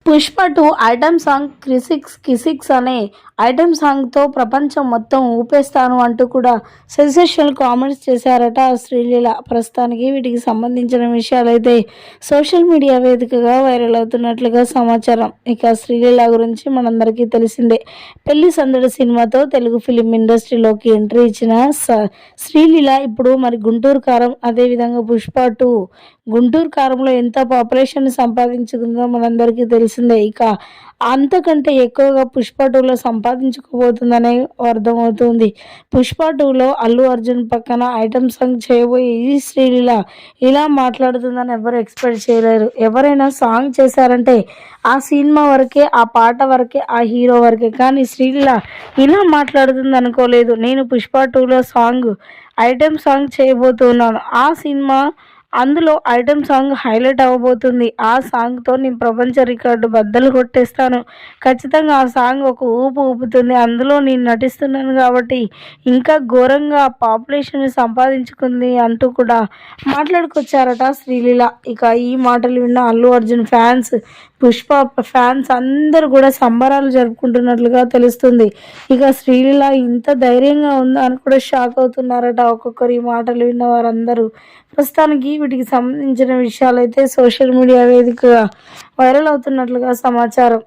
Pushpa 2 item song కిసిక్స్ కిసిక్స్ అనే item సాంగ్తో ప్రపంచం మొత్తం ఊపేస్తాను అంటూ కూడా సెన్సేషనల్ కామెంట్స్ చేశారట శ్రీలీల. ప్రస్తుతానికి వీటికి సంబంధించిన విషయాలైతే సోషల్ మీడియా వేదికగా వైరల్ అవుతున్నట్లుగా సమాచారం. ఇక శ్రీలీల గురించి మనందరికీ తెలిసిందే. పెళ్లి సందడి సినిమాతో తెలుగు ఫిలిం ఇండస్ట్రీలోకి ఎంట్రీ ఇచ్చిన శ్రీలీల ఇప్పుడు మరి గుంటూరు కారం, అదేవిధంగా పుష్ప 2 గుంటూరు కారంలో ఎంత పాపులేషన్ సంపాదించుకుందో మనందరికీ తెలిసిందే. ఇక అంతకంటే ఎక్కువగా పుష్ప 2లో సంపాదించుకోబోతుందనే అర్థమవుతుంది. పుష్ప 2లో అల్లు అర్జున్ పక్కన ఐటమ్ సాంగ్ చేయబోయే ఈ శ్రీలీల ఇలా మాట్లాడుతుందని ఎవరు ఎక్స్పెక్ట్ చేయలేరు. ఎవరైనా సాంగ్ చేశారంటే ఆ సినిమా వరకే, ఆ పాట వరకే, ఆ హీరో వరకే. కానీ శ్రీలీల ఇలా మాట్లాడుతుంది అనుకోలేదు. నేను పుష్ప 2లో ఐటమ్ సాంగ్ చేయబోతున్నాను. ఆ సినిమా అందులో ఐటెమ్ సాంగ్ హైలైట్ అవ్వబోతుంది. ఆ సాంగ్తో నేను ప్రపంచ రికార్డు బద్దలు కొట్టేస్తాను. ఖచ్చితంగా ఆ సాంగ్ ఒక ఊపు ఊపుతుంది. అందులో నేను నటిస్తున్నాను కాబట్టి ఇంకా ఘోరంగా పాపులేషన్ సంపాదించుకుంది అంటూ కూడా మాట్లాడుకొచ్చారట శ్రీలీల. ఇక ఈ మాటలు విన్న అల్లు అర్జున్ ఫ్యాన్స్, పుష్ప ఫ్యాన్స్ అందరూ కూడా సంబరాలు జరుపుకుంటున్నట్లుగా తెలుస్తుంది. ఇక శ్రీలీల ఇంత ధైర్యంగా ఉందా అని కూడా షాక్ అవుతున్నారట ఒక్కొక్కరు ఈ మాటలు విన్న వారందరూ. ప్రస్తుతానికి వీటికి సంబంధించిన విషయాలైతే సోషల్ మీడియా వేదికగా వైరల్ అవుతున్నట్లుగా సమాచారం.